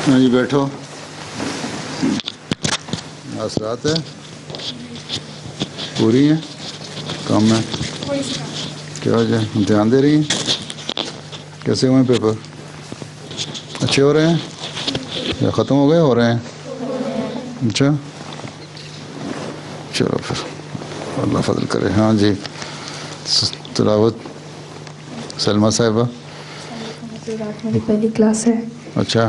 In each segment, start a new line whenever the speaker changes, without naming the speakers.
ہاں جی بیٹھو. اثرات ہے پوری ہیں کام میں کیا وجہ دھیان دے رہی ہیں؟ کیسے ہوئے پیپر؟ اچھے ہو رہے ہیں یا ختم ہو گئے ہو رہے ہیں؟ اچھا چلو پھر اللہ فضل کرے. ہاں جی تلاوت سلمہ صاحبہ.
میری پہلی کلاس ہے.
اچھا.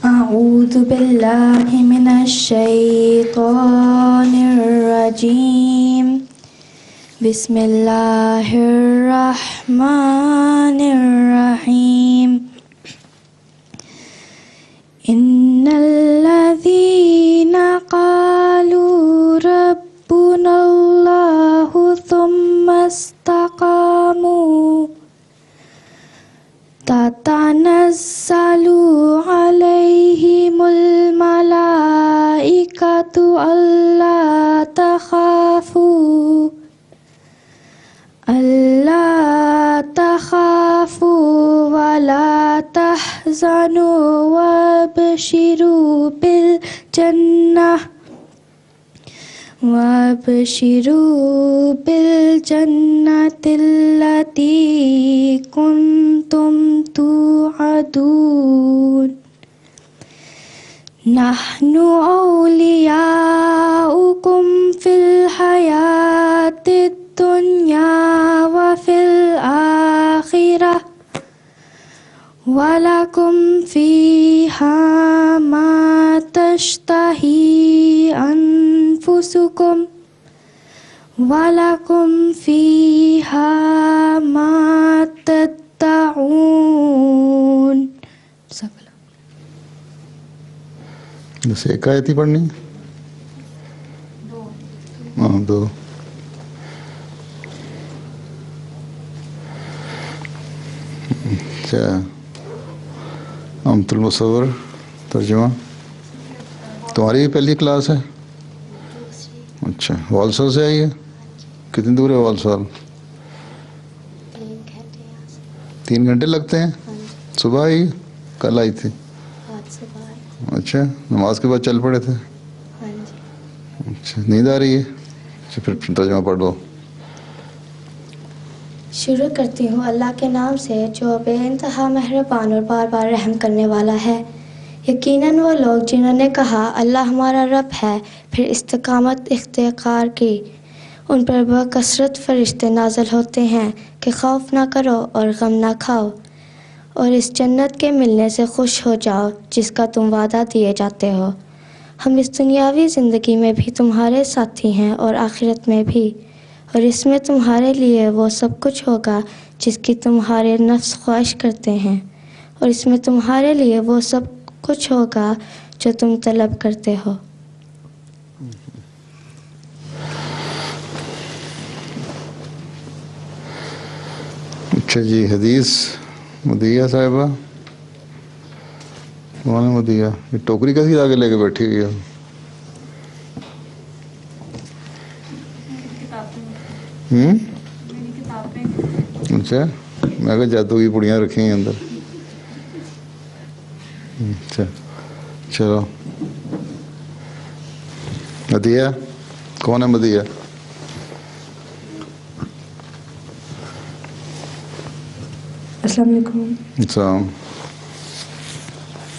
اعوذ باللہ من الشیطان الرجیم بسم اللہ الرحمن الرحیم. ان الذین قالوا ربنا اللہ ثم استقاموا تتنزل عليهم الملائكة ألا تخافوا ولا تحزنوا وابشروا بالجنة التي كنتم توعدون. نحن أولياؤكم في الحياة الدنيا وفي الآخرة وَلَكُمْ فِيهَا مَا تَشْتَهِي أَنفُسُكُمْ وَلَكُمْ فِيهَا مَا تَدَّعُونَ.
جیسے ایک آیت ہی پڑھنی؟ ہاں دو. اچھا امت المصور ترجمہ تمہاری بھی پہلی کلاس ہے؟ اچھا والسال سے آئی ہے؟ کتنی دور ہے والسال؟ 3 گھنٹے لگتے ہیں. صبح آئی کل آئی تھی؟ اچھا نماز کے بعد چل پڑے تھے؟ اچھا نیند آ رہی ہے؟ اچھا پھر ترجمہ پڑھ لو.
شروع کرتی ہوں اللہ کے نام سے جو بے انتہا مہربان اور بار بار رحم کرنے والا ہے. یقیناً وہ لوگ جنہوں نے کہا اللہ ہمارا رب ہے پھر استقامت اختیار کی ان پر بکثرت فرشتے نازل ہوتے ہیں کہ خوف نہ کرو اور غم نہ کھاؤ اور اس جنت کے ملنے سے خوش ہو جاؤ جس کا تم وعدہ دیے جاتے ہو. ہم اس دنیاوی زندگی میں بھی تمہارے ساتھی ہیں اور آخرت میں بھی اور اس میں تمہارے لیے وہ سب کچھ ہوگا جس کی تمہارے نفس خواہش کرتے ہیں اور اس میں تمہارے لیے وہ سب کچھ ہوگا جو تم طلب کرتے ہو.
اچھا جی حدیث مدیہ صاحبہ کون ہے مدیہ؟ یہ ٹوکری کیسی آگے لے کے بیٹھی ہوئی ہے؟ اچھا میں کہ جادو کی پڑیاں رکھی ہیں اندر. اچھا چلو. مدیہ کون ہے مدیہ؟
السلام علیکم.
السلام.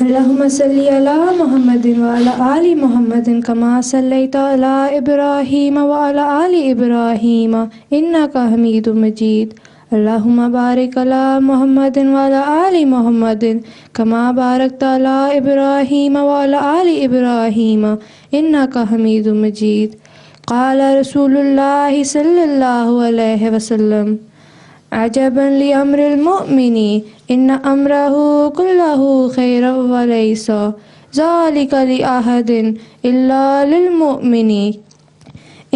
اللہم صلی علی محمد وعلی آل محمد کما صلیت علی ابراہیم وعلی آل ابراہیم انک حمید مجید. اللہم بارک علی محمد وعلی آل محمد کما بارکت علی ابراہیم وعلی آل ابراہیم انک حمید مجید. قال رسول اللہ صلی اللہ علیہ وسلم عجبا لأمر المؤمن ان امرہ کلہ خیر ولیس ذلک لأحد الا للمؤمن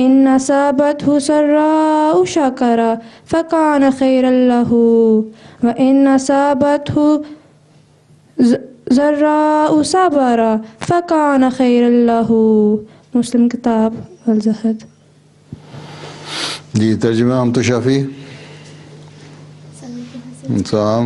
ان اصابته سراء شکر فکان خیرا لہ وان اصابته ضراء صبر فکان خیرا لہ. مسلم کتاب الزہد.
جی ترجمہ ہم تو شافی. السلام.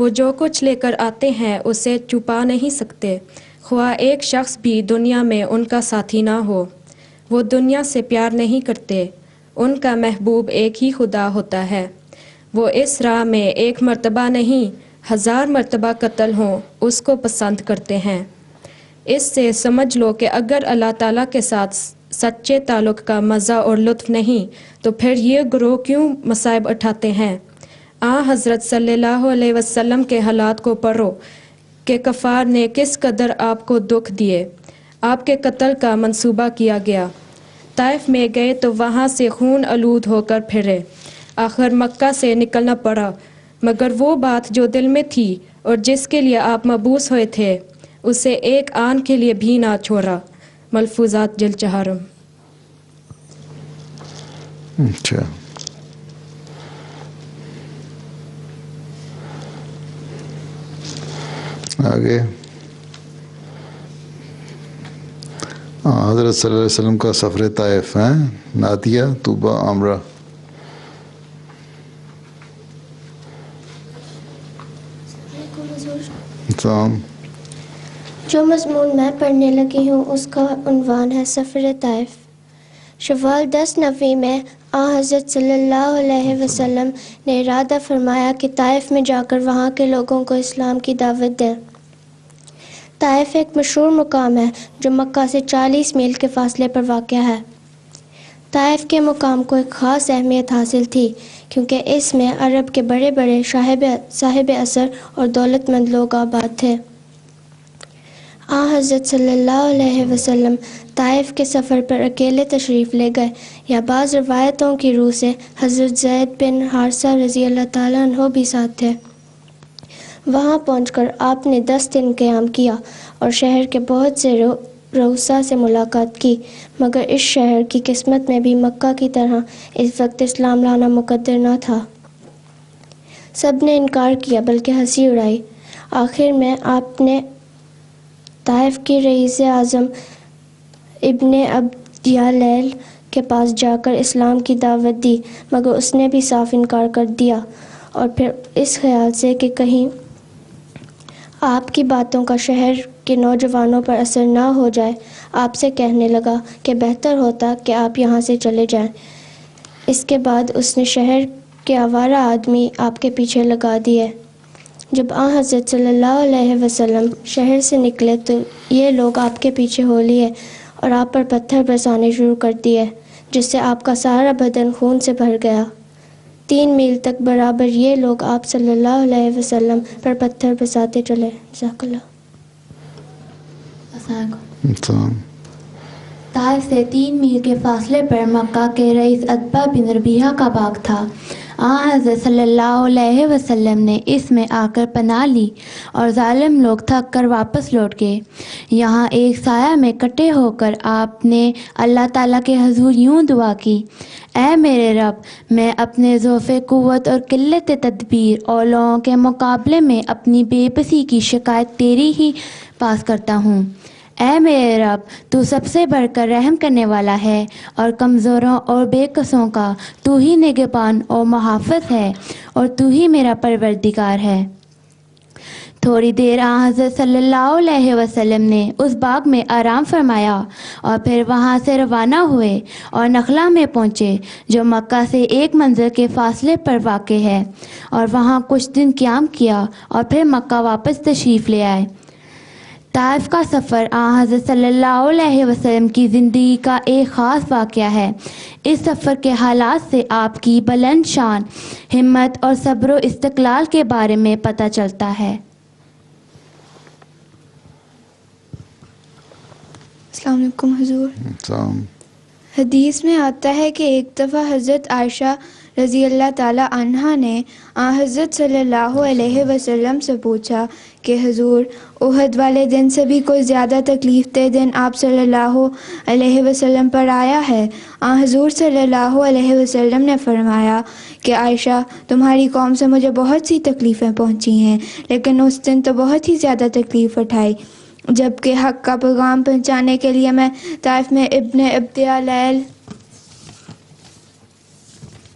وہ جو کچھ لے کر آتے ہیں اسے چھپا نہیں سکتے، خواہ ایک شخص بھی دنیا میں ان کا ساتھی نہ ہو۔ وہ دنیا سے پیار نہیں کرتے، ان کا محبوب ایک ہی خدا ہوتا ہے۔ وہ اس راہ میں ایک مرتبہ نہیں 1000 مرتبہ قتل ہوں اس کو پسند کرتے ہیں۔ اس سے سمجھ لو کہ اگر اللہ تعالیٰ کے ساتھ سچے تعلق کا مزہ اور لطف نہیں تو پھر یہ گروہ کیوں مصائب اٹھاتے ہیں؟ حضرت صلی اللہ علیہ وسلم کے حالات کو پڑھو کہ کفار نے کس قدر آپ کو دکھ دیے۔ آپ کے قتل کا منصوبہ کیا گیا، طائف میں گئے تو وہاں سے خون آلود ہو کر پھرے، آخر مکہ سے نکلنا پڑا، مگر وہ بات جو دل میں تھی اور جس کے لیے آپ مبعوث ہوئے تھے اسے ایک آن کے لیے بھی نہ چھوڑا۔ ملفوظات جلد 4۔
اچھا، آگے حضرت صلی اللہ علیہ وسلم کا سفر طائف ہے، نادیہ طوبہ عامرہ۔
جو مضمون میں پڑھنے لگی ہوں اس کا عنوان ہے سفر طائف۔ شوال 10 نویں میں حضرت صلی اللہ علیہ وسلم نے ارادہ فرمایا کہ طائف میں جا کر وہاں کے لوگوں کو اسلام کی دعوت دیں۔ طائف ایک مشہور مقام ہے جو مکہ سے 40 میل کے فاصلے پر واقع ہے۔ طائف کے مقام کو ایک خاص اہمیت حاصل تھی کیونکہ اس میں عرب کے بڑے بڑے صاحب اثر اور دولت مند لوگ آباد تھے۔ حضرت صلی اللہ علیہ وسلم طائف کے سفر پر اکیلے تشریف لے گئے، یا بعض روایتوں کی روح سے حضرت زید بن حارثہ رضی اللہ تعالیٰ عنہ بھی ساتھ تھے۔ وہاں پہنچ کر آپ نے 10 دن قیام کیا اور شہر کے بہت سے رؤسا سے ملاقات کی، مگر اس شہر کی قسمت میں بھی مکہ کی طرح اس وقت اسلام لانا مقدر نہ تھا۔ سب نے انکار کیا بلکہ ہنسی اڑائی۔ آخر میں آپ نے طائف کی رئیس اعظم ابن ابدیالیل کے پاس جا کر اسلام کی دعوت دی، مگر اس نے بھی صاف انکار کر دیا، اور پھر اس خیال سے کہ کہیں آپ کی باتوں کا شہر کے نوجوانوں پر اثر نہ ہو جائے، آپ سے کہنے لگا کہ بہتر ہوتا کہ آپ یہاں سے چلے جائیں۔ اس کے بعد اس نے شہر کے آوارہ آدمی آپ کے پیچھے لگا دیے۔ جب حضرت صلی اللہ علیہ وسلم شہر سے نکلے تو یہ لوگ آپ کے پیچھے ہو لیے اور آپ پر پتھر برسانے شروع کر دیے، جس سے آپ کا سارا بدن خون سے بھر گیا۔ 3 میل تک برابر یہ لوگ آپ صلی اللہ علیہ وسلم پر پتھر برساتے چلے۔ جزاک اللہ۔
طائف سے 3 میل کے فاصلے پر مکہ کے رئیس عتبہ بن ربیعہ کا باغ تھا۔ حضرت صلی اللہ علیہ وسلم نے اس میں آ کر پناہ لی اور ظالم لوگ تھک کر واپس لوٹ گئے۔ یہاں ایک سایہ میں کٹے ہو کر آپ نے اللہ تعالیٰ کے حضور یوں دعا کی: اے میرے رب، میں اپنے ضعف قوت اور قلت تدبیر اور لوگوں کے مقابلے میں اپنی بے بسی کی شکایت تیری ہی پاس کرتا ہوں۔ اے میرے رب، تو سب سے بڑھ کر رحم کرنے والا ہے اور کمزوروں اور بے کسوں کا تو ہی نگہبان اور محافظ ہے، اور تو ہی میرا پروردگار ہے۔ تھوڑی دیر حضرت صلی اللہ علیہ وسلم نے اس باغ میں آرام فرمایا اور پھر وہاں سے روانہ ہوئے اور نخلا میں پہنچے، جو مکہ سے 1 منزل کے فاصلے پر واقع ہے، اور وہاں کچھ دن قیام کیا اور پھر مکہ واپس تشریف لے آئے۔ طائف کا سفر حضرت صلی اللہ علیہ وسلم کی زندگی کا ایک خاص واقعہ ہے۔ اس سفر کے حالات سے آپ کی بلند شان ہمت اور صبر و استقلال کے بارے میں پتہ چلتا ہے۔
السلام علیکم حضور۔
السلام۔
حدیث میں آتا ہے کہ ایک دفعہ حضرت عائشہ رضی اللہ تعالی عنہا نے حضرت صلی اللہ علیہ وسلم سے پوچھا کہ حضور، احد والے دن سے بھی کوئی زیادہ تکلیف دہ دن آپ صلی اللہ علیہ وسلم پر آیا ہے؟ حضور صلی اللہ علیہ وسلم نے فرمایا کہ عائشہ، تمہاری قوم سے مجھے بہت سی تکلیفیں پہنچی ہیں، لیکن اس دن تو بہت ہی زیادہ تکلیف اٹھائی جبکہ حق کا پیغام پہنچانے کے لیے میں طائف میں ابن ابدیالیل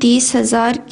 30,000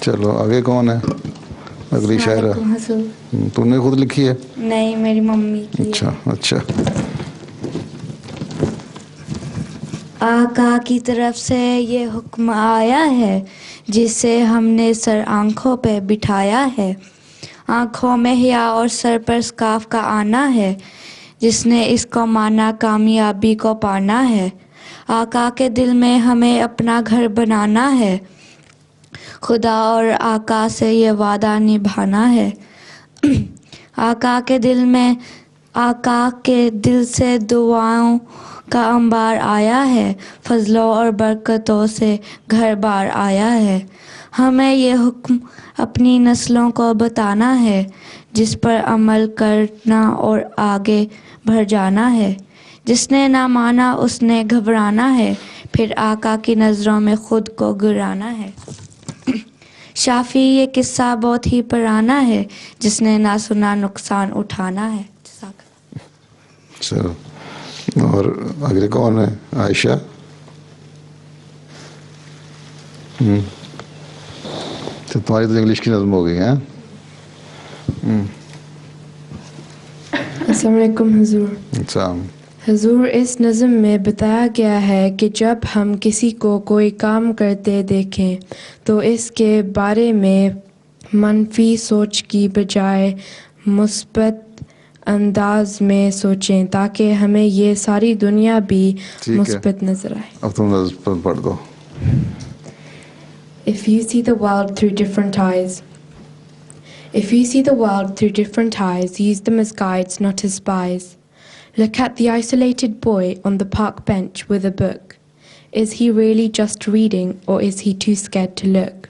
چلو آگے کون ہے اگلی شاعرہ؟ تم نے خود لکھی ہے؟
نہیں، میری ممی کی.
اچھا اچھا.
آقا کی طرف سے یہ حکم آیا ہے جسے ہم نے سر آنکھوں پہ بٹھایا ہے. آنکھوں میں حیا اور سر پر اسکارف کا آنا ہے. جس نے اس کو مانا کامیابی کو پانا ہے. آقا کے دل میں ہمیں اپنا گھر بنانا ہے. خدا اور آقا سے یہ وعدہ نبھانا ہے. آقا کے دل سے دعاؤں کا انبار آیا ہے. فضلوں اور برکتوں سے گھر بار آیا ہے. ہمیں یہ حکم اپنی نسلوں کو بتانا ہے. جس پر عمل کرنا اور آگے بڑھ جانا ہے. جس نے نہ مانا اس نے گھبرانا ہے. پھر آقا کی نظروں میں خود کو گرانا ہے. شافی یہ قصہ بہت ہی پرانا ہے. جس نے نہ سنا نقصان اٹھانا ہے.
چلو اور اگلے کون ہے؟ عائشہ. تمہاری تو انگلش کی نظم ہو گئی ہیں.
السلام علیکم حضور.
السلام.
حضور اس نظم میں بتایا گیا ہے کہ جب ہم کسی کو کوئی کام کرتے دیکھیں تو اس کے بارے میں منفی سوچ کی بجائے مثبت انداز میں سوچیں تاکہ ہمیں یہ ساری دنیا بھی مثبت نظر آئے.
اب تم نظم پڑھ دو.
If you see the world through different eyes. If you see the world through different eyes, use them as guides, not as spies. Look at the isolated boy on the park bench with a book. Is he really just reading, or is he too scared to look?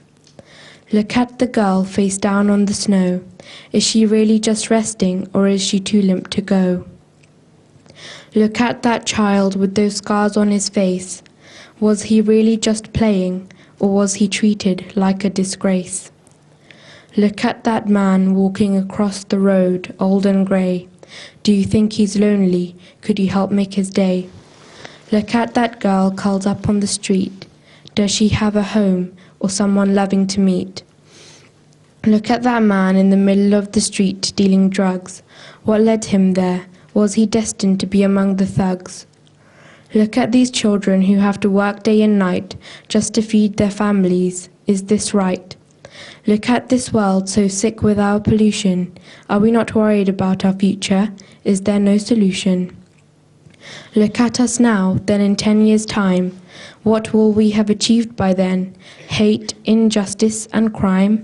Look at the girl face down on the snow. Is she really just resting, or is she too limp to go? Look at that child with those scars on his face. Was he really just playing, or was he treated like a disgrace? Look at that man walking across the road, old and grey. Do you think he's lonely? Could you help make his day? Look at that girl curled up on the street. Does she have a home or someone loving to meet? Look at that man in the middle of the street dealing drugs. What led him there? Was he destined to be among the thugs? Look at these children who have to work day and night just to feed their families. Is this right? Look at this world so sick with our pollution. Are we not worried about our future? Is there no solution? Look at us now, then in 10 years' time. What will we have achieved by then? Hate, injustice, and crime?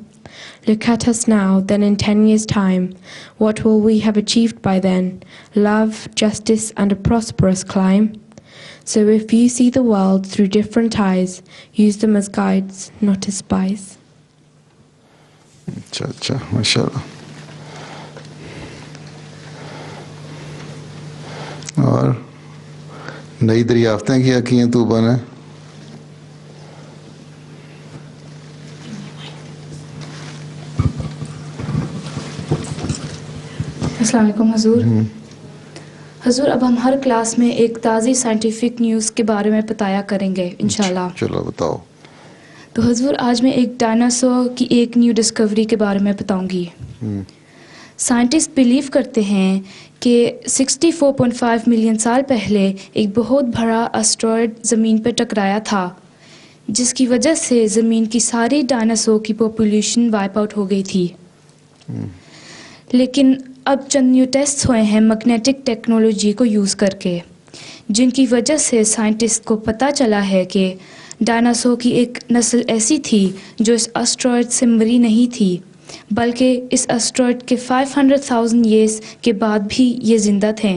Look at us now, then in 10 years' time. What will we have achieved by then? Love, justice, and a prosperous climb? So if you see the world through different eyes, use them as guides, not as spies.
اچھا اچھا ماشاء اللہ. اور نئی دریافتیں کیا کی ہیں طوبہ نے؟
السلام علیکم حضور. حضور اب ہم ہر کلاس میں ایک تازی سائنٹیفک نیوز کے بارے میں بتایا کریں گے انشاءاللہ.
چلو بتاؤ.
تو حضور آج میں ایک ڈائناسور کی ایک نیو ڈسکوری کے بارے میں بتاؤں گی. سائنٹسٹ بلیو کرتے ہیں کہ 64.5 ملین سال پہلے ایک بہت بڑا اسٹرائڈ زمین پر ٹکرایا تھا جس کی وجہ سے زمین کی ساری ڈائناسور کی پاپولیشن وائپ آؤٹ ہو گئی تھی. لیکن اب چند نیو ٹیسٹ ہوئے ہیں میگنیٹک ٹیکنالوجی کو یوز کر کے جن کی وجہ سے سائنٹسٹ کو پتہ چلا ہے کہ ڈائناسور کی ایک نسل ایسی تھی جو اس اسٹرائڈ سے مری نہیں تھی بلکہ اس اسٹرائڈ کے 500,000 ایئرس کے بعد بھی یہ زندہ تھے.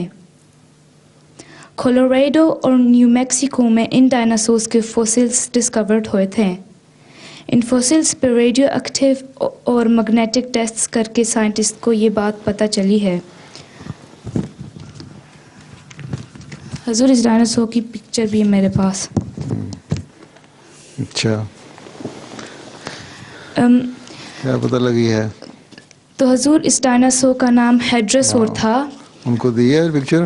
کولوریڈو اور نیو میکسیکو میں ان ڈائناسورس کے فوسلز ڈسکورڈ ہوئے تھے. ان فوسلز پہ ریڈیو ایکٹیو اور میگنیٹک ٹیسٹ کر کے سائنٹسٹ کو یہ بات پتہ چلی ہے. حضور اس ڈائناسور کی پکچر بھی ہے میرے پاس.
اچھا کیا پتہ لگی ہے؟
تو حضور اس ڈائناسور کا نام ہیڈراسور تھا.
ان کو دی ہے پکچر؟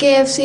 KFC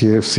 KFC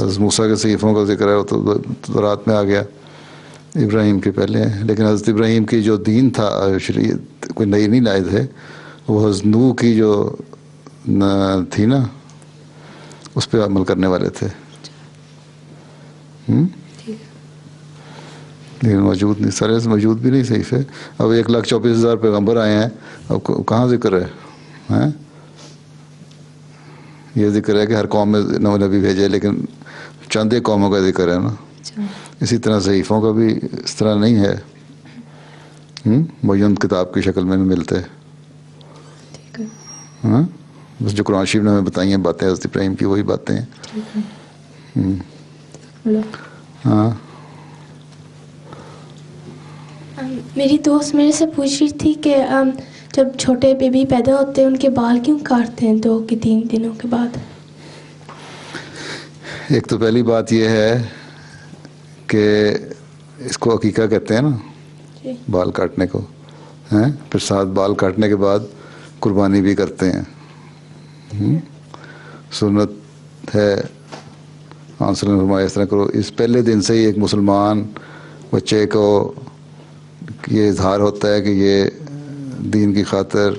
حضرت موسیٰ کے صحیفوں کا ذکر ہے وہ تو رات میں آ گیا، ابراہیم کے پہلے ہے، لیکن حضرت ابراہیم کی جو دین تھا شریعت کوئی نئی نہیں لائے تھے، وہ حضرت نوح کی جو تھی نا اس پہ عمل کرنے والے تھے، لیکن موجود نہیں، سارے موجود بھی نہیں صحیح ہے۔ اب 1,34,000 پیغمبر آئے ہیں، اب کہاں ذکر ہے؟ یہ ذکر ہے کہ ہر قوم میں نو نبی بھیجے، لیکن چند ایک قوموں کا ذکر ہے نا۔ اسی طرح صحیفوں کا بھی اس طرح نہیں ہے، معین کتاب کی شکل میں ملتے، ہاں بس جو قرآن شریف نے ہمیں بتائی ہیں باتیں حضرت ابراہیم کی وہی باتیں ہیں۔ ہاں
میری دوست میرے سے پوچھ رہی تھی کہ جب چھوٹے بیبی پیدا ہوتے ہیں ان کے بال کیوں کاٹتے ہیں 2 کے 3 دنوں کے بعد؟
ایک تو پہلی بات یہ ہے کہ اس کو عقیقہ کہتے ہیں نا، بال کاٹنے کو، ہیں پھر 7 بال کاٹنے کے بعد قربانی بھی کرتے ہیں، سنت ہے، ہاں صلی اللہ علیہ وسلم اس طرح کرو۔ اس پہلے دن سے ہی ایک مسلمان بچے کو یہ اظہار ہوتا ہے کہ یہ دین کی خاطر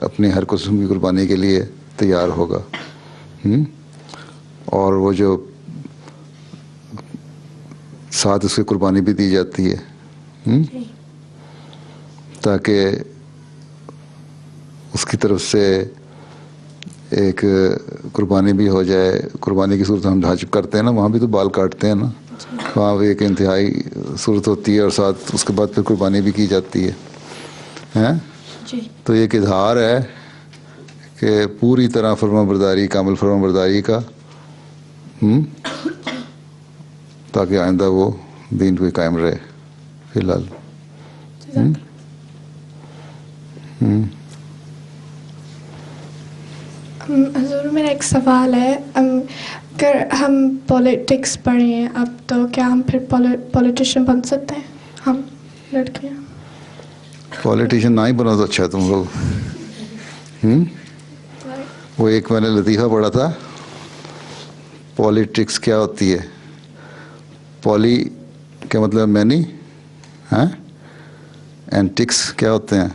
اپنی ہر قسم کی قربانی کے لیے تیار ہوگا، اور وہ جو ساتھ اس کی قربانی بھی دی جاتی ہے تاکہ اس کی طرف سے ایک قربانی بھی ہو جائے۔ قربانی کی صورت ہم حج کرتے ہیں نا، وہاں بھی تو بال کاٹتے ہیں نا، وہاں بھی ایک انتہائی صورت ہوتی ہے، اور ساتھ اس کے بعد پھر قربانی بھی کی جاتی ہے، تو ایک اظہار ہے کہ پوری طرح فرما برداری، کامل فرما برداری کا، تاکہ آئندہ وہ دین پہ قائم رہے۔ فی الحال
حضور میرا ایک سوال ہے، اگر ہم پولیٹکس پڑھیں ہیں اب تو کیا ہم پھر پولیٹیشین بن سکتے ہیں ہم لڑکیاں؟
پولیٹیشین نہ ہی بنا تو اچھا ہے تم لوگ۔ وہ ایک میں نے لطیفہ پڑھا تھا، پولیٹکس کیا ہوتی ہے؟ پولی کیا مطلب مینی، اینڈ ٹکس کیا ہوتے ہیں؟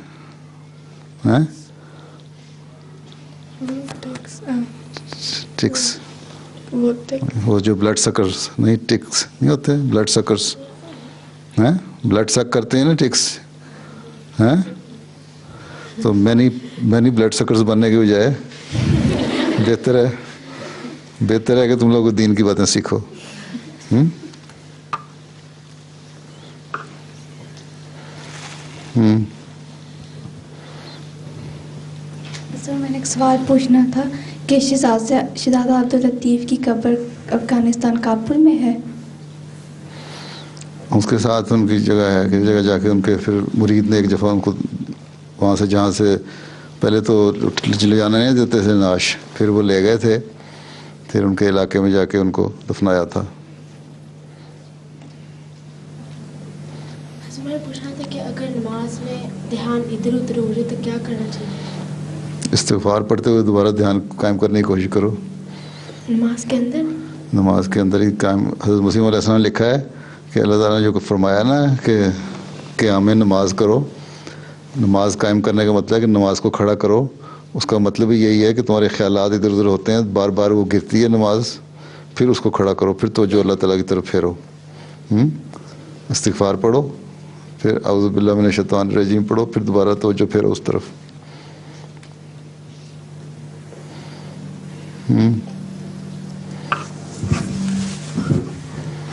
ٹکس وہ جو بلڈ سکرز، نہیں ٹکس نہیں ہوتے، بلڈ سکرز، بلڈ سک کرتے ہیں نا ٹکس، تو مینی بلڈ سکرز بننے کے بجائے بہتر ہے کہ تم لوگ دین کی باتیں سیکھو۔
سر میں نے ایک سوال پوچھنا تھا کہ شہزادہ عبداللطیف کی قبر افغانستان کابل میں ہے؟
اس کے ساتھ ان کی جگہ ہے، کسی جگہ جا کے ان کے پھر مرید نے ایک دفعہ ان کو وہاں سے، جہاں سے پہلے تو لے جانا نہیں دیتے تھے نعش، پھر وہ لے گئے تھے، پھر ان کے علاقے میں جا کے ان کو دفنایا تھا۔
میں نے پوچھنا تھا کہ اگر نماز میں دھیان ادھر ادھر ہو رہے تو کیا کرنا چاہیے؟
استغفار پڑھتے ہوئے دوبارہ دھیان قائم کرنے کی کوشش کرو۔
نماز کے اندر
ہی قائم۔ حضرت مسیم علیہ السلام نے لکھا ہے کہ اللہ تعالیٰ نے جو فرمایا نا کہ قیام نماز کرو، نماز قائم کرنے کا مطلب ہے کہ نماز کو کھڑا کرو، اس کا مطلب ہی یہی ہے کہ تمہارے خیالات ادھر ادھر ہوتے ہیں، بار بار وہ گرتی ہے نماز، پھر اس کو کھڑا کرو، پھر توجہ اللہ تعالیٰ کی طرف پھیرو، استغفار پڑھو، پھر اعوذ باللہ من الشیطان الرجیم پڑھو، پھر دوبارہ توجہ پھیرو اس طرف۔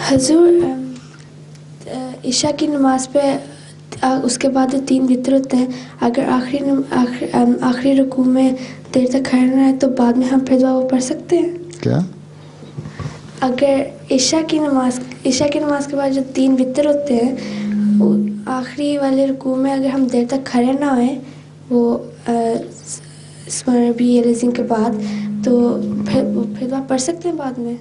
حضور عشاء کی نماز پہ اس کے بعد 3 وتر ہوتے ہیں، اگر آخری رکوع میں دیر تک کھڑے رہنا ہے تو بعد میں ہم پھر دعا پڑھ سکتے ہیں
کیا؟
اگر عشاء کی نماز کے بعد جو 3 وتر ہوتے ہیں، آخری والے رکوع میں اگر ہم دیر تک کھڑے نہ ہوئیں وہ ربی العظیم کے بعد، تو پھر دعا پڑھ سکتے ہیں بعد میں؟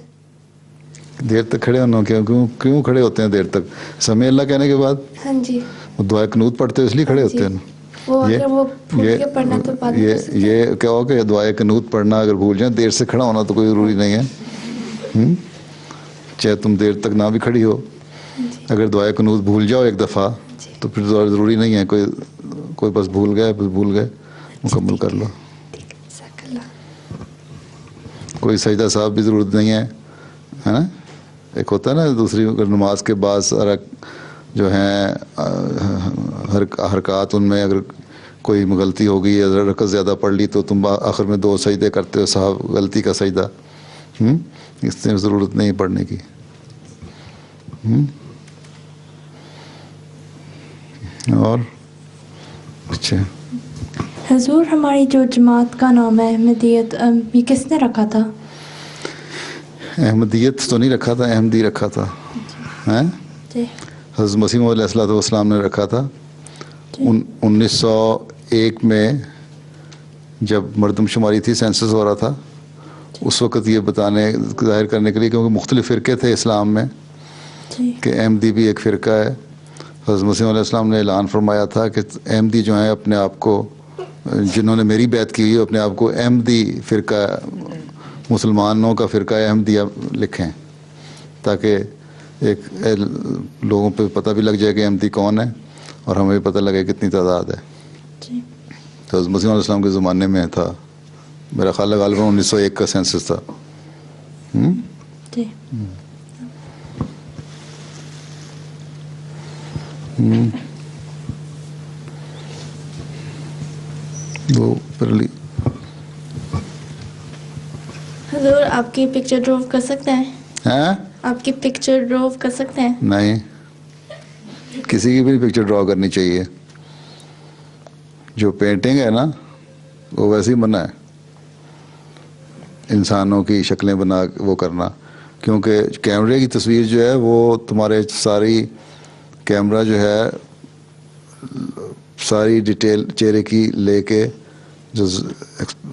دیر تک کھڑے ہونا کیوں کھڑے ہوتے ہیں دیر تک؟ سمع اللہ کہنے کے بعد؟
ہاں جی،
وہ دعائے قنوت پڑھتے ہیں اس لیے کھڑے ہوتے ہیں نا۔ یہ کیا ہو کہ دعائے قنوت پڑھنا اگر بھول جائیں، دیر سے کھڑا ہونا تو کوئی ضروری نہیں ہے۔ چاہے تم دیر تک نہ بھی کھڑی ہو. اگر دعائے قنوت بھول جاؤ ایک دفعہ تو پھر ضروری نہیں ہے کوئی بس بھول گئے مکمل کر لو. کوئی سجدہ صاحب بھی ضرورت نہیں ہے نا. ایک ہوتا ہے نا دوسری نماز کے بعد جو ہیں حرکات، ان میں اگر کوئی غلطی ہو گئی یا رکعت زیادہ پڑھ لی تو تم آخر میں 2 سجدے کرتے ہو صاحب غلطی کا سجدہ. اس میں ضرورت نہیں پڑھنے کی. اور اچھا
حضور، ہماری جو جماعت کا نام ہے احمدیت، یہ کس نے رکھا تھا؟
احمدیت تو نہیں رکھا تھا، احمدی رکھا تھا. حضرت مسیح موعود علیہ السلام نے رکھا تھا. 1901 میں جب مردم شماری تھی، سینسس ہو رہا تھا، اس وقت یہ ظاہر کرنے کے لیے، کیونکہ مختلف فرقے تھے اسلام میں کہ احمدی بھی ایک فرقہ ہے. حضرت مسیح علیہ السلام نے اعلان فرمایا تھا کہ احمدی جو ہیں اپنے آپ کو، جنہوں نے میری بیعت کی ہوئی اپنے آپ کو احمدی فرقہ، مسلمانوں کا فرقہ احمدیہ لکھیں، تاکہ ایک لوگوں پہ پتہ بھی لگ جائے کہ احمدی کون ہے اور ہمیں بھی پتہ لگے کتنی تعداد ہے. تو حضرت مسیح علیہ السلام کے زمانے میں تھا، میرا خیال ہے غالباً 1901 کا سینسس تھا. وہ
حضور آپ کی پکچر ڈرا کر سکتے ہیں؟ آپ کی پکچر ڈرا کر سکتے ہیں؟
نہیں، کسی کی بھی پکچر ڈرا کرنی چاہیے. جو پینٹنگ ہے نا وہ ویسے ہی منع ہے، انسانوں کی شکلیں بنا وہ کرنا، کیونکہ کیمرے کی تصویر جو ہے وہ تمہارے ساری کیمرہ جو ہے ساری ڈیٹیل چہرے کی لے کے جو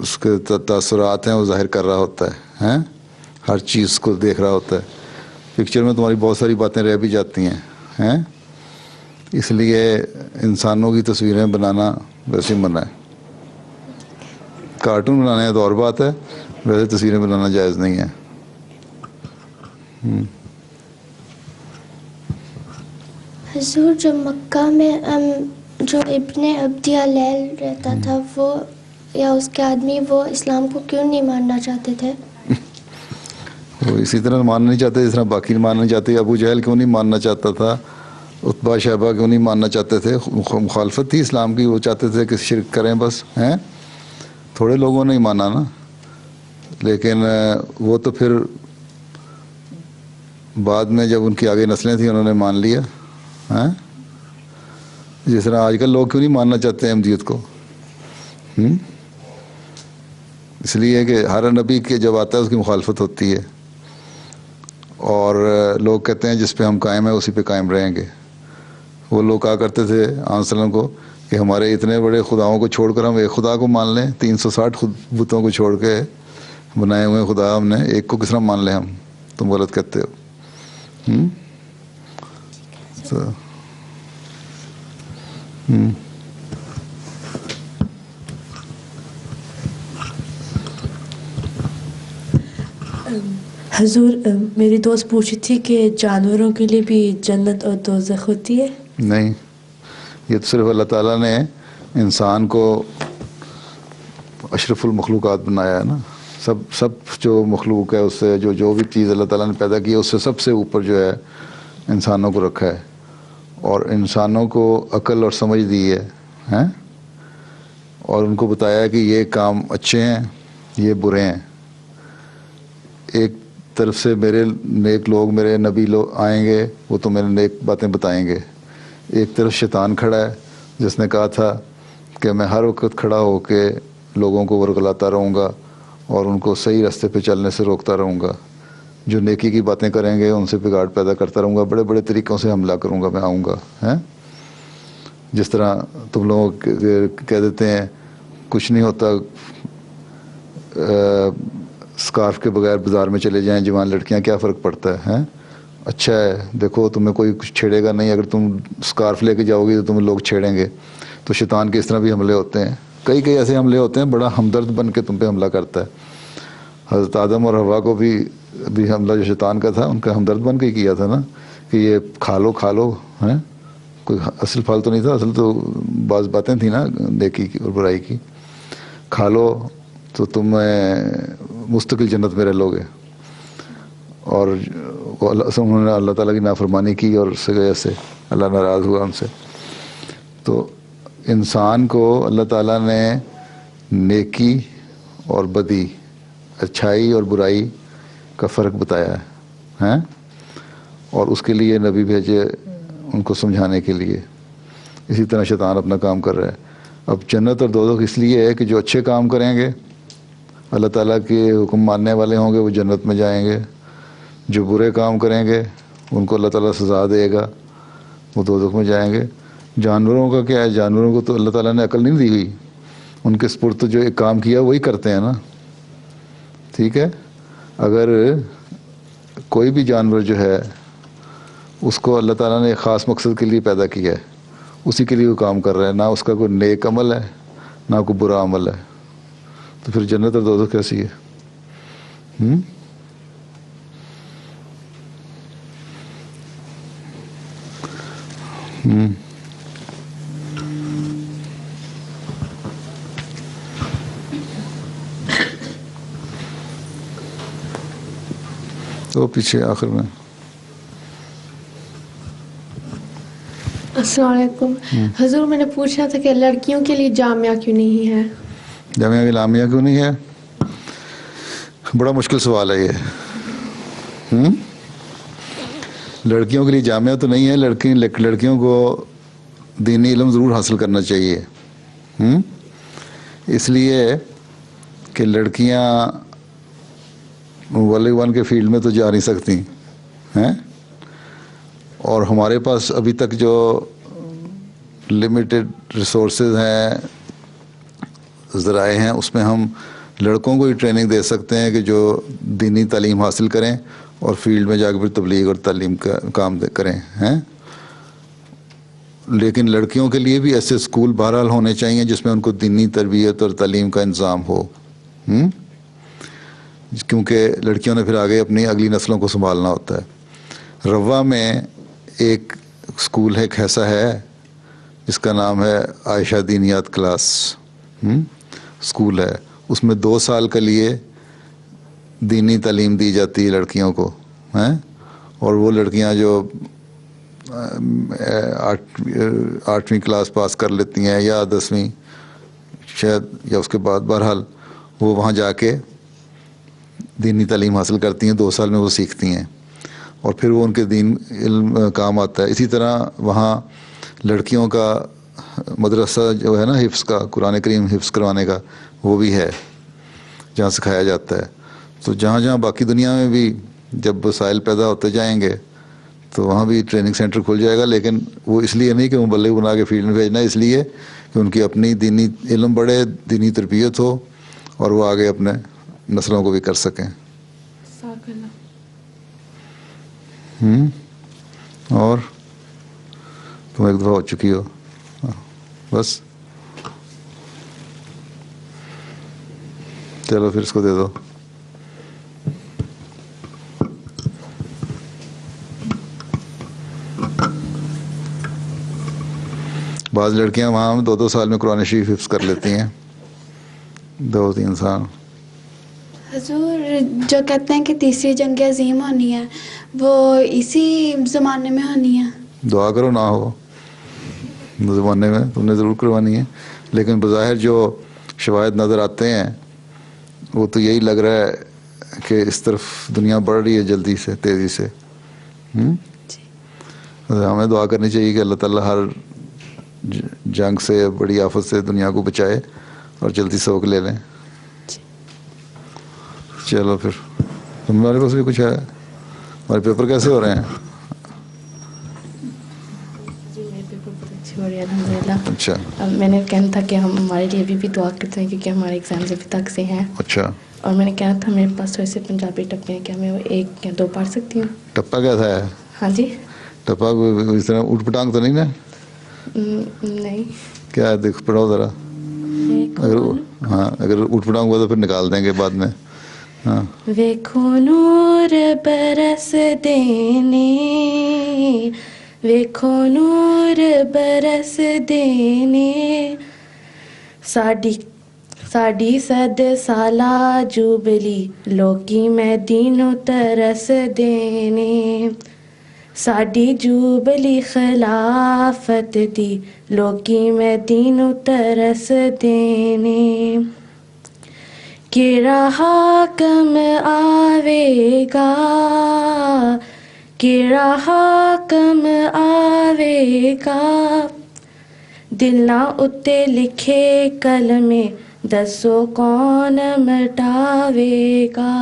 اس کے تاثرات ہیں وہ ظاہر کر رہا ہوتا ہے، ہر چیز کو دیکھ رہا ہوتا ہے. پکچر میں تمہاری بہت ساری باتیں رہ بھی جاتی ہیں، اس لیے انسانوں کی تصویریں بنانا ویسے ہی منع ہے. کارٹون بنانے تو اور بات ہے، ویسے تصویریں بنانا جائز نہیں ہے.
حضور، جو مکہ میں جو ابن عبدیہ لیل رہتا تھا وہ یا اس کے آدمی، وہ اسلام کو کیوں نہیں ماننا چاہتے تھے؟
وہ اسی طرح ماننا نہیں چاہتے جس طرح باقی ماننا نہیں چاہتے. ابو جہل کیوں نہیں ماننا چاہتا تھا؟ عتبہ شیبہ کیوں نہیں ماننا چاہتے تھے؟ مخالفت تھی اسلام کی، وہ چاہتے تھے کہ شرک کریں بس. تھوڑے لوگوں نے ہی مانا نا، لیکن وہ تو پھر بعد میں جب ان کی آگے نسلیں تھیں انہوں نے مان لیا. جس طرح آج کل لوگ کیوں نہیں ماننا چاہتے احمدیت کو؟ اس لیے کہ ہر نبی کے جب آتا ہے اس کی مخالفت ہوتی ہے، اور لوگ کہتے ہیں جس پہ ہم قائم ہیں اسی پہ قائم رہیں گے. وہ لوگ کہا کرتے تھے وسلم کو کہ ہمارے اتنے بڑے خداؤں کو چھوڑ کر ہم ایک خدا کو مان لیں، 360 بتوں کو چھوڑ کے بنائے ہوئے خدا ہم نے ایک کو کس طرح مان لیں ہم؟ تم غلط کہتے ہو.
حضور، میری دوست پوچھی تھی کہ جانوروں کے لیے بھی جنت اور دوزخ ہوتی ہے؟
نہیں، یہ تو صرف اللہ تعالیٰ نے انسان کو اشرف المخلوقات بنایا ہے نا. سب جو مخلوق ہے اس سے جو بھی چیز اللہ تعالیٰ نے پیدا کی ہے اس سے سب سے اوپر جو ہے انسانوں کو رکھا ہے، اور انسانوں کو عقل اور سمجھ دی ہے، اور ان کو بتایا ہے کہ یہ کام اچھے ہیں یہ برے ہیں. ایک طرف سے میرے نیک لوگ، میرے نبی لوگ آئیں گے، وہ تو میرے نیک باتیں بتائیں گے. ایک طرف شیطان کھڑا ہے جس نے کہا تھا کہ میں ہر وقت کھڑا ہو کے لوگوں کو ورگلاتا رہوں گا اور ان کو صحیح راستے پہ چلنے سے روکتا رہوں گا. جو نیکی کی باتیں کریں گے ان سے بگاڑ پیدا کرتا رہوں گا، بڑے بڑے طریقوں سے حملہ کروں گا، میں آؤں گا. جس طرح تم لوگ کہہ دیتے ہیں کچھ نہیں ہوتا، اسکارف کے بغیر بازار میں چلے جائیں جوان لڑکیاں، کیا فرق پڑتا ہے؟ اچھا ہے، دیکھو تمہیں کوئی کچھ چھیڑے گا نہیں، اگر تم اسکارف لے کے جاؤ گی تو تمہیں لوگ چھیڑیں گے. تو شیطان کے اس طرح بھی حملے ہوتے ہیں، کئی ایسے حملے ہوتے ہیں، بڑا ہمدرد بن کے تم پہ حملہ کرتا ہے. حضرت آدم اور حوا کو بھی ابھی حملہ جو شیطان کا تھا ان کا ہمدرد بن کے کیا تھا نا کہ یہ کھا لو ہیں، کوئی اصل پھل تو نہیں تھا، اصل تو بعض باتیں تھیں نا نیکی کی اور برائی کی. کھا لو تو تم مستقل جنت میں رہ لو گے. اور انہوں نے اللہ تعالیٰ کی نافرمانی کی اور اس وجہ سے اللہ ناراض ہوا ان سے. تو انسان کو اللہ تعالیٰ نے نیکی اور بدی، اچھائی اور برائی کا فرق بتایا ہے، اور اس کے لیے نبی بھیجے ان کو سمجھانے کے لیے. اسی طرح شیطان اپنا کام کر رہا ہے. اب جنت اور دوزخ اس لیے ہے کہ جو اچھے کام کریں گے، اللہ تعالیٰ کے حکم ماننے والے ہوں گے، وہ جنت میں جائیں گے. جو برے کام کریں گے ان کو اللہ تعالیٰ سزا دے گا، وہ دوزخ میں جائیں گے. جانوروں کا کیا ہے؟ جانوروں کو تو اللہ تعالیٰ نے عقل نہیں دی ہوئی، ان کے سپرد تو جو ایک کام کیا وہی کرتے ہیں نا. ٹھیک ہے، اگر کوئی بھی جانور جو ہے اس کو اللہ تعالیٰ نے ایک خاص مقصد کے لیے پیدا کیا ہے، اسی کے لیے وہ کام کر رہا ہے، نہ اس کا کوئی نیک عمل ہے نہ کوئی برا عمل ہے، تو پھر جنت اور دوزخ کیسی ہے؟ تو پیچھے آخر میں
السلام علیکم حضور، میں نے پوچھا تھا کہ لڑکیوں کے لیے جامعہ کیوں نہیں ہے؟
جامعہ اسلامیہ کیوں نہیں ہے؟ بڑا مشکل سوال ہے یہ. لڑکیوں کے لیے جامعہ تو نہیں ہے، لڑکیوں کو دینی علم ضرور حاصل کرنا چاہیے. اس لیے کہ لڑکیاں والیبال کے فیلڈ میں تو جا نہیں سکتی ہیں، اور ہمارے پاس ابھی تک جو لمیٹڈ ریسورسز ہیں، ذرائع ہیں، اس میں ہم لڑکوں کو ہی ٹریننگ دے سکتے ہیں کہ جو دینی تعلیم حاصل کریں اور فیلڈ میں جا کے پھر تبلیغ اور تعلیم کا کام کریں ہیں. لیکن لڑکیوں کے لیے بھی ایسے اسکول بہرحال ہونے چاہیے جس میں ان کو دینی تربیت اور تعلیم کا انتظام ہو، کیونکہ لڑکیوں نے پھر آگے اپنی اگلی نسلوں کو سنبھالنا ہوتا ہے. روا میں ایک اسکول ہے، ایک ایسا ہے جس کا نام ہے عائشہ دینیات کلاس اسکول ہے. اس میں 2 سال کے لیے دینی تعلیم دی جاتی ہے لڑکیوں کو ہیں، اور وہ لڑکیاں جو 8ویں کلاس پاس کر لیتی ہیں یا 10ویں شاید یا اس کے بعد، بہرحال وہ وہاں جا کے دینی تعلیم حاصل کرتی ہیں. 2 سال میں وہ سیکھتی ہیں اور پھر وہ ان کے دین علم کام آتا ہے. اسی طرح وہاں لڑکیوں کا مدرسہ جو ہے نا حفظ کا، قرآن کریم حفظ کروانے کا، وہ بھی ہے جہاں سکھایا جاتا ہے. تو جہاں جہاں باقی دنیا میں بھی جب وسائل پیدا ہوتے جائیں گے تو وہاں بھی ٹریننگ سینٹر کھل جائے گا. لیکن وہ اس لیے نہیں کہ مبلغ بنا کے فیلڈ میں بھیجنا ہے، اس لیے کہ ان کی اپنی دینی علم بڑھے، دینی تربیت ہو، اور وہ آگے اپنے نسلوں کو بھی کر سکیں. اور تم ایک دفعہ ہو چکی ہو بس. چلو پھر اس کو دے دو. بعض لڑکیاں وہاں 2 سال میں قرآن شریف حفظ کر لیتی ہیں، 2-3 سال.
حضور جو کہتے ہیں کہ تیسری جنگ عظیم ہونی ہے، وہ اسی زمانے میں ہونی ہے؟
دعا کرو نہ ہو زمانے میں، تم نے ضرور کروانی ہے. لیکن بظاہر جو شواہد نظر آتے ہیں وہ تو یہی لگ رہا ہے کہ اس طرف دنیا بڑھ رہی ہے جلدی سے، تیزی سے. ہمیں دعا کرنی چاہیے کہ اللہ تعالیٰ ہر جنگ سے، بڑی آفت سے دنیا کو بچائے اور جلدی سبق لے لیں. چلو پھر ہمارے پاس بھی کچھ ہے. ہمارے پیپر کیسے ہو رہے ہیں؟
جی میرے پیپر بہت اچھے ہو رہے ہیں الحمد للہ.
اچھا.
میں نے کہنا تھا کہ ہم ہمارے لیے ابھی بھی دعا کرتے ہیں کیونکہ ہمارے ایگزامز ابھی تک سے ہیں.
اچھا.
اور میں نے کہنا تھا میرے پاس تھوڑے سے پنجابی ٹپے ہیں، کیا میں وہ 1 یا 2 پڑھ سکتی ہوں؟
ٹپا کیسا ہے؟
ہاں جی.
ٹپا اس طرح اٹھ پٹانگ تو نہیں نا؟
نہیں.
کیا ہے؟ دیکھ پڑھو ذرا. اگر اٹھ پٹانگ ہوا تو پھر نکال دیں گے بعد میں. ہاں
ویکھو نور برس دینے، ویکھو نور برس دینے، ساڈی صد سالہ جوبلی لوکی مدینوں ترس دینے، ساڈی جوبلی خلافت دی لوکی مدینوں ترس دینے، کیڑا حاکم آوے گا، کیڑا حاکم آوے گا، دلاں اتے لکھے کلمے دسو کون مٹاوے گا،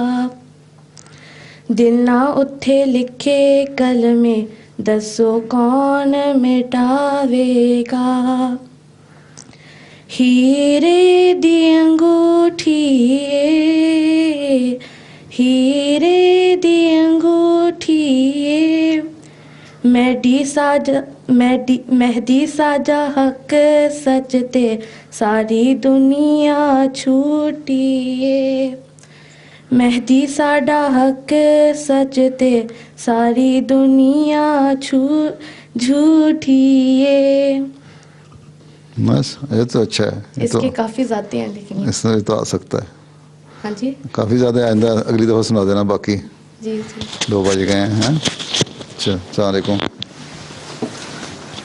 دلاں اتے لکھے کلمے دسو کون مٹاوے گا، ہیرے دی انگوٹھی اے، ہیرے دی انگوٹھی اے، مہدی ساجا حق سچ تے ساری دنیا جھوٹی اے، مہدی ساڈا حق سچ تے ساری دنیا جھوٹی اے۔
بس یہ تو اچھا ہے،
اس کے کافی ذاتی ہیں لیکن
اس میں تو آ سکتا ہے،
ہاں جی
کافی زیادہ آئندہ اگلی دفعہ سنا دینا، باقی
جی
2 بج گئے ہیں۔ اچھا السلام علیکم۔